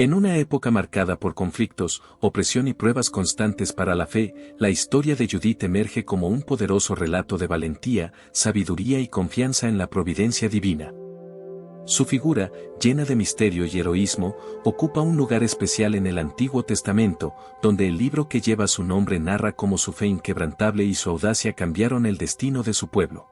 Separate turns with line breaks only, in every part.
En una época marcada por conflictos, opresión y pruebas constantes para la fe, la historia de Judith emerge como un poderoso relato de valentía, sabiduría y confianza en la providencia divina. Su figura, llena de misterio y heroísmo, ocupa un lugar especial en el Antiguo Testamento, donde el libro que lleva su nombre narra cómo su fe inquebrantable y su audacia cambiaron el destino de su pueblo.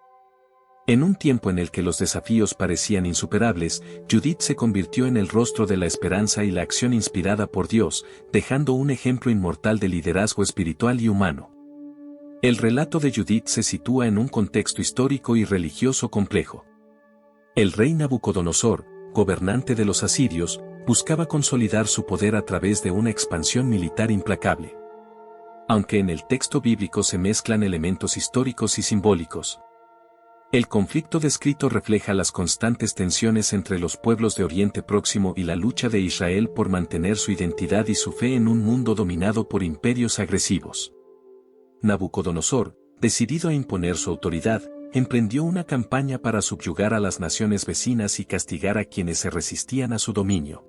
En un tiempo en el que los desafíos parecían insuperables, Judith se convirtió en el rostro de la esperanza y la acción inspirada por Dios, dejando un ejemplo inmortal de liderazgo espiritual y humano. El relato de Judith se sitúa en un contexto histórico y religioso complejo. El rey Nabucodonosor, gobernante de los asirios, buscaba consolidar su poder a través de una expansión militar implacable. Aunque en el texto bíblico se mezclan elementos históricos y simbólicos, el conflicto descrito refleja las constantes tensiones entre los pueblos de Oriente Próximo y la lucha de Israel por mantener su identidad y su fe en un mundo dominado por imperios agresivos. Nabucodonosor, decidido a imponer su autoridad, emprendió una campaña para subyugar a las naciones vecinas y castigar a quienes se resistían a su dominio.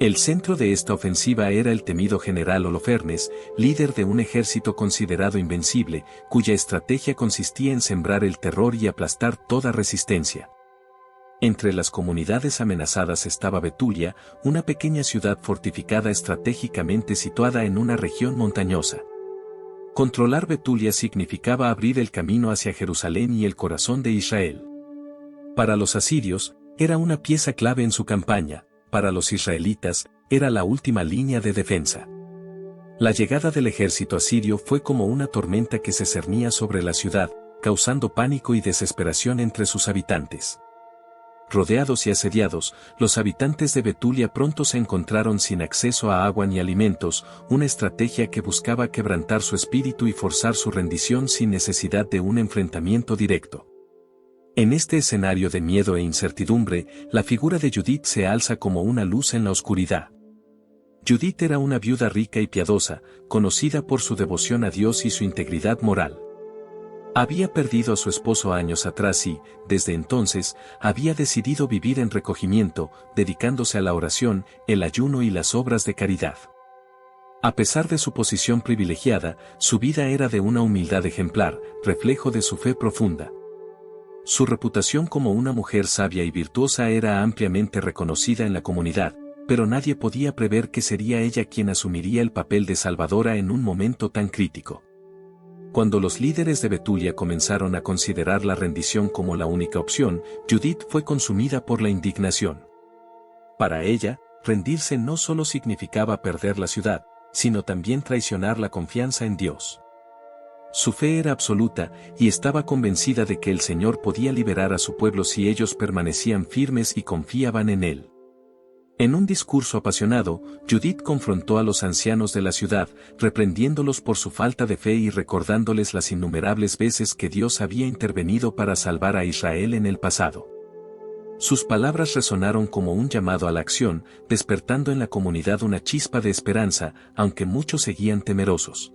El centro de esta ofensiva era el temido general Holofernes, líder de un ejército considerado invencible, cuya estrategia consistía en sembrar el terror y aplastar toda resistencia. Entre las comunidades amenazadas estaba Betulia, una pequeña ciudad fortificada estratégicamente situada en una región montañosa. Controlar Betulia significaba abrir el camino hacia Jerusalén y el corazón de Israel. Para los asirios, era una pieza clave en su campaña. Para los israelitas, era la última línea de defensa. La llegada del ejército asirio fue como una tormenta que se cernía sobre la ciudad, causando pánico y desesperación entre sus habitantes. Rodeados y asediados, los habitantes de Betulia pronto se encontraron sin acceso a agua ni alimentos, una estrategia que buscaba quebrantar su espíritu y forzar su rendición sin necesidad de un enfrentamiento directo. En este escenario de miedo e incertidumbre, la figura de Judith se alza como una luz en la oscuridad. Judith era una viuda rica y piadosa, conocida por su devoción a Dios y su integridad moral. Había perdido a su esposo años atrás y, desde entonces, había decidido vivir en recogimiento, dedicándose a la oración, el ayuno y las obras de caridad. A pesar de su posición privilegiada, su vida era de una humildad ejemplar, reflejo de su fe profunda. Su reputación como una mujer sabia y virtuosa era ampliamente reconocida en la comunidad, pero nadie podía prever que sería ella quien asumiría el papel de salvadora en un momento tan crítico. Cuando los líderes de Betulia comenzaron a considerar la rendición como la única opción, Judith fue consumida por la indignación. Para ella, rendirse no solo significaba perder la ciudad, sino también traicionar la confianza en Dios. Su fe era absoluta, y estaba convencida de que el Señor podía liberar a su pueblo si ellos permanecían firmes y confiaban en Él. En un discurso apasionado, Judith confrontó a los ancianos de la ciudad, reprendiéndolos por su falta de fe y recordándoles las innumerables veces que Dios había intervenido para salvar a Israel en el pasado. Sus palabras resonaron como un llamado a la acción, despertando en la comunidad una chispa de esperanza, aunque muchos seguían temerosos.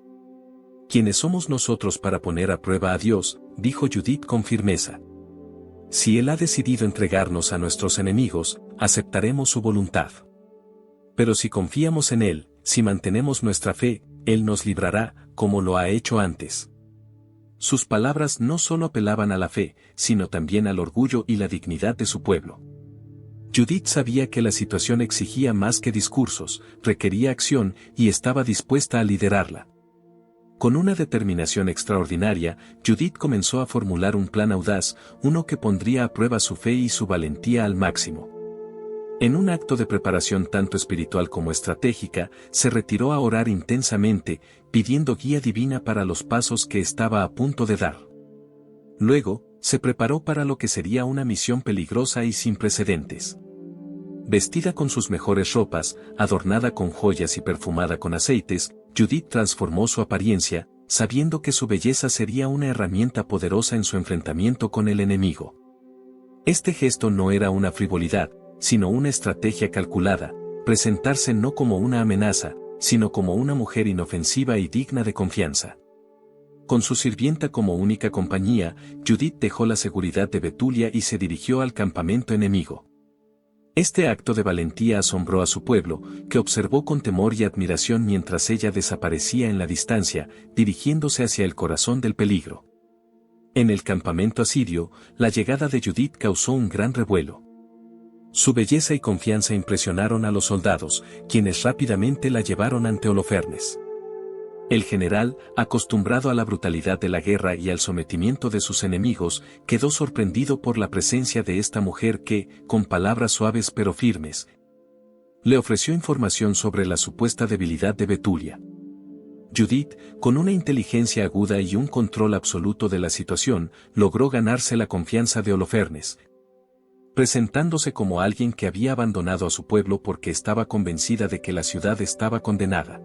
¿Quiénes somos nosotros para poner a prueba a Dios?, dijo Judith con firmeza. Si Él ha decidido entregarnos a nuestros enemigos, aceptaremos su voluntad. Pero si confiamos en Él, si mantenemos nuestra fe, Él nos librará, como lo ha hecho antes. Sus palabras no solo apelaban a la fe, sino también al orgullo y la dignidad de su pueblo. Judith sabía que la situación exigía más que discursos, requería acción y estaba dispuesta a liderarla. Con una determinación extraordinaria, Judith comenzó a formular un plan audaz, uno que pondría a prueba su fe y su valentía al máximo. En un acto de preparación tanto espiritual como estratégica, se retiró a orar intensamente, pidiendo guía divina para los pasos que estaba a punto de dar. Luego, se preparó para lo que sería una misión peligrosa y sin precedentes. Vestida con sus mejores ropas, adornada con joyas y perfumada con aceites, Judith transformó su apariencia, sabiendo que su belleza sería una herramienta poderosa en su enfrentamiento con el enemigo. Este gesto no era una frivolidad, sino una estrategia calculada, presentarse no como una amenaza, sino como una mujer inofensiva y digna de confianza. Con su sirvienta como única compañía, Judith dejó la seguridad de Betulia y se dirigió al campamento enemigo. Este acto de valentía asombró a su pueblo, que observó con temor y admiración mientras ella desaparecía en la distancia, dirigiéndose hacia el corazón del peligro. En el campamento asirio, la llegada de Judith causó un gran revuelo. Su belleza y confianza impresionaron a los soldados, quienes rápidamente la llevaron ante Holofernes. El general, acostumbrado a la brutalidad de la guerra y al sometimiento de sus enemigos, quedó sorprendido por la presencia de esta mujer que, con palabras suaves pero firmes, le ofreció información sobre la supuesta debilidad de Betulia. Judith, con una inteligencia aguda y un control absoluto de la situación, logró ganarse la confianza de Holofernes, presentándose como alguien que había abandonado a su pueblo porque estaba convencida de que la ciudad estaba condenada.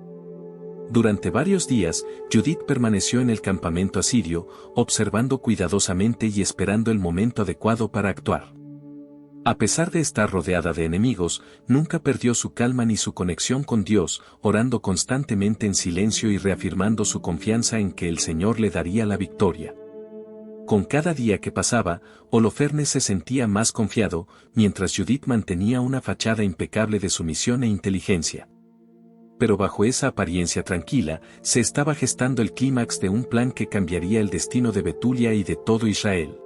Durante varios días, Judith permaneció en el campamento asirio, observando cuidadosamente y esperando el momento adecuado para actuar. A pesar de estar rodeada de enemigos, nunca perdió su calma ni su conexión con Dios, orando constantemente en silencio y reafirmando su confianza en que el Señor le daría la victoria. Con cada día que pasaba, Holofernes se sentía más confiado, mientras Judith mantenía una fachada impecable de sumisión e inteligencia. Pero bajo esa apariencia tranquila, se estaba gestando el clímax de un plan que cambiaría el destino de Betulia y de todo Israel.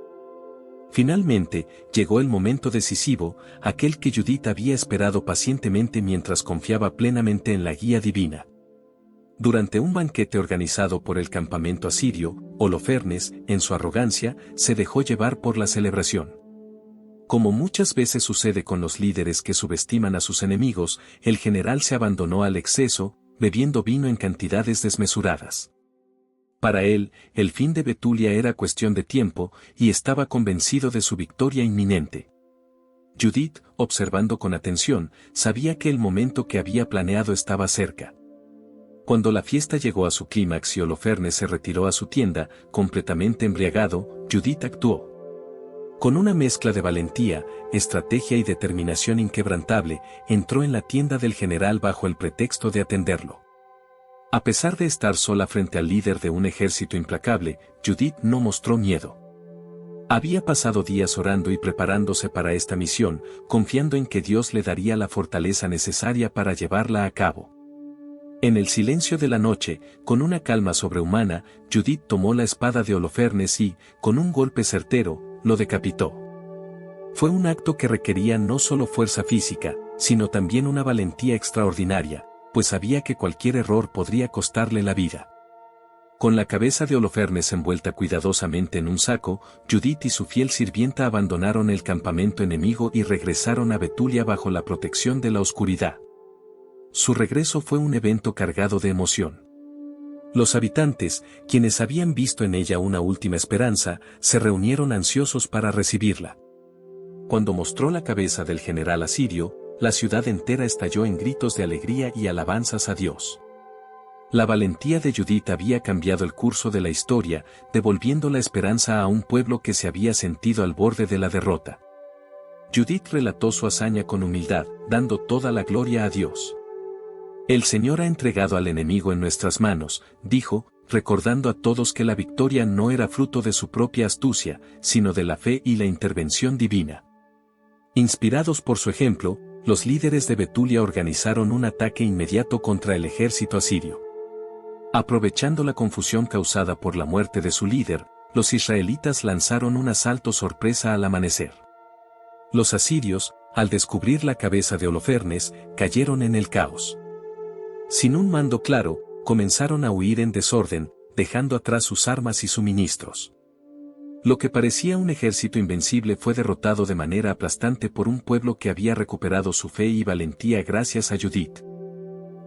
Finalmente, llegó el momento decisivo, aquel que Judith había esperado pacientemente mientras confiaba plenamente en la guía divina. Durante un banquete organizado por el campamento asirio, Holofernes, en su arrogancia, se dejó llevar por la celebración. Como muchas veces sucede con los líderes que subestiman a sus enemigos, el general se abandonó al exceso, bebiendo vino en cantidades desmesuradas. Para él, el fin de Betulia era cuestión de tiempo, y estaba convencido de su victoria inminente. Judith, observando con atención, sabía que el momento que había planeado estaba cerca. Cuando la fiesta llegó a su clímax y Holofernes se retiró a su tienda, completamente embriagado, Judith actuó. Con una mezcla de valentía, estrategia y determinación inquebrantable, entró en la tienda del general bajo el pretexto de atenderlo. A pesar de estar sola frente al líder de un ejército implacable, Judith no mostró miedo. Había pasado días orando y preparándose para esta misión, confiando en que Dios le daría la fortaleza necesaria para llevarla a cabo. En el silencio de la noche, con una calma sobrehumana, Judith tomó la espada de Holofernes y, con un golpe certero, lo decapitó. Fue un acto que requería no solo fuerza física, sino también una valentía extraordinaria, pues sabía que cualquier error podría costarle la vida. Con la cabeza de Holofernes envuelta cuidadosamente en un saco, Judith y su fiel sirvienta abandonaron el campamento enemigo y regresaron a Betulia bajo la protección de la oscuridad. Su regreso fue un evento cargado de emoción. Los habitantes, quienes habían visto en ella una última esperanza, se reunieron ansiosos para recibirla. Cuando mostró la cabeza del general asirio, la ciudad entera estalló en gritos de alegría y alabanzas a Dios. La valentía de Judith había cambiado el curso de la historia, devolviendo la esperanza a un pueblo que se había sentido al borde de la derrota. Judith relató su hazaña con humildad, dando toda la gloria a Dios. El Señor ha entregado al enemigo en nuestras manos, dijo, recordando a todos que la victoria no era fruto de su propia astucia, sino de la fe y la intervención divina. Inspirados por su ejemplo, los líderes de Betulia organizaron un ataque inmediato contra el ejército asirio. Aprovechando la confusión causada por la muerte de su líder, los israelitas lanzaron un asalto sorpresa al amanecer. Los asirios, al descubrir la cabeza de Holofernes, cayeron en el caos. Sin un mando claro, comenzaron a huir en desorden, dejando atrás sus armas y suministros. Lo que parecía un ejército invencible fue derrotado de manera aplastante por un pueblo que había recuperado su fe y valentía gracias a Judith.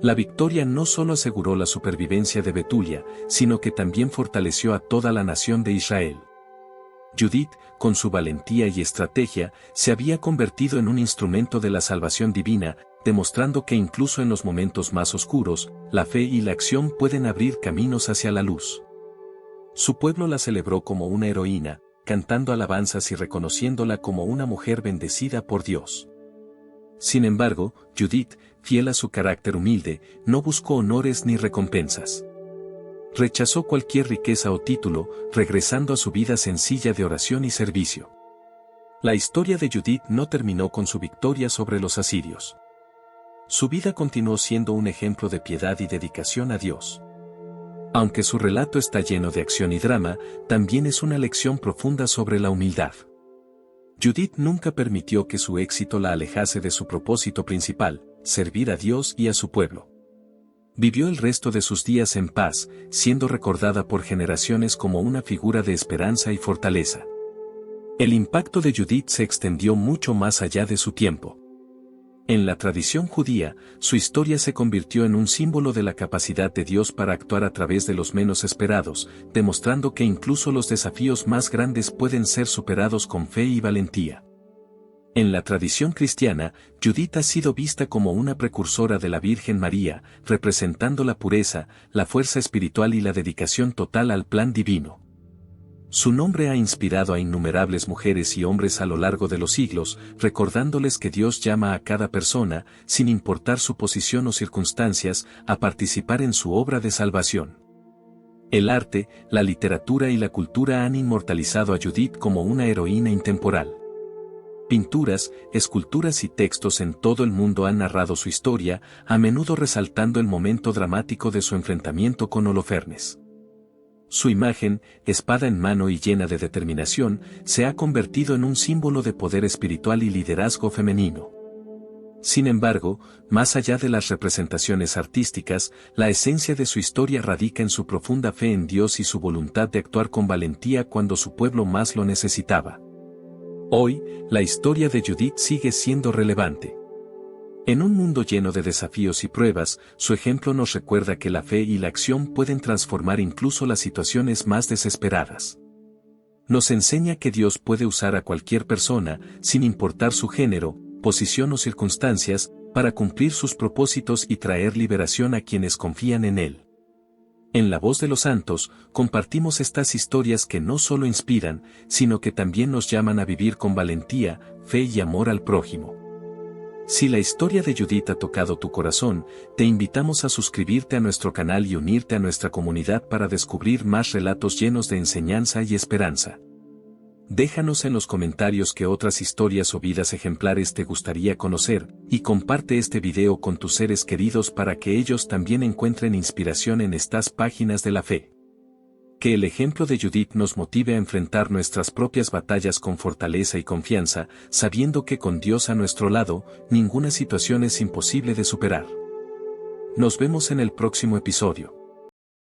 La victoria no solo aseguró la supervivencia de Betulia, sino que también fortaleció a toda la nación de Israel. Judith, con su valentía y estrategia, se había convertido en un instrumento de la salvación divina, demostrando que incluso en los momentos más oscuros, la fe y la acción pueden abrir caminos hacia la luz. Su pueblo la celebró como una heroína, cantando alabanzas y reconociéndola como una mujer bendecida por Dios. Sin embargo, Judith, fiel a su carácter humilde, no buscó honores ni recompensas. Rechazó cualquier riqueza o título, regresando a su vida sencilla de oración y servicio. La historia de Judith no terminó con su victoria sobre los asirios. Su vida continuó siendo un ejemplo de piedad y dedicación a Dios. Aunque su relato está lleno de acción y drama, también es una lección profunda sobre la humildad. Judith nunca permitió que su éxito la alejase de su propósito principal, servir a Dios y a su pueblo. Vivió el resto de sus días en paz, siendo recordada por generaciones como una figura de esperanza y fortaleza. El impacto de Judith se extendió mucho más allá de su tiempo. En la tradición judía, su historia se convirtió en un símbolo de la capacidad de Dios para actuar a través de los menos esperados, demostrando que incluso los desafíos más grandes pueden ser superados con fe y valentía. En la tradición cristiana, Judith ha sido vista como una precursora de la Virgen María, representando la pureza, la fuerza espiritual y la dedicación total al plan divino. Su nombre ha inspirado a innumerables mujeres y hombres a lo largo de los siglos, recordándoles que Dios llama a cada persona, sin importar su posición o circunstancias, a participar en su obra de salvación. El arte, la literatura y la cultura han inmortalizado a Judith como una heroína intemporal. Pinturas, esculturas y textos en todo el mundo han narrado su historia, a menudo resaltando el momento dramático de su enfrentamiento con Holofernes. Su imagen, espada en mano y llena de determinación, se ha convertido en un símbolo de poder espiritual y liderazgo femenino. Sin embargo, más allá de las representaciones artísticas, la esencia de su historia radica en su profunda fe en Dios y su voluntad de actuar con valentía cuando su pueblo más lo necesitaba. Hoy, la historia de Judith sigue siendo relevante. En un mundo lleno de desafíos y pruebas, su ejemplo nos recuerda que la fe y la acción pueden transformar incluso las situaciones más desesperadas. Nos enseña que Dios puede usar a cualquier persona, sin importar su género, posición o circunstancias, para cumplir sus propósitos y traer liberación a quienes confían en Él. En La Voz de los Santos, compartimos estas historias que no solo inspiran, sino que también nos llaman a vivir con valentía, fe y amor al prójimo. Si la historia de Judith ha tocado tu corazón, te invitamos a suscribirte a nuestro canal y unirte a nuestra comunidad para descubrir más relatos llenos de enseñanza y esperanza. Déjanos en los comentarios qué otras historias o vidas ejemplares te gustaría conocer, y comparte este video con tus seres queridos para que ellos también encuentren inspiración en estas páginas de la fe. Que el ejemplo de Judith nos motive a enfrentar nuestras propias batallas con fortaleza y confianza, sabiendo que con Dios a nuestro lado, ninguna situación es imposible de superar. Nos vemos en el próximo episodio.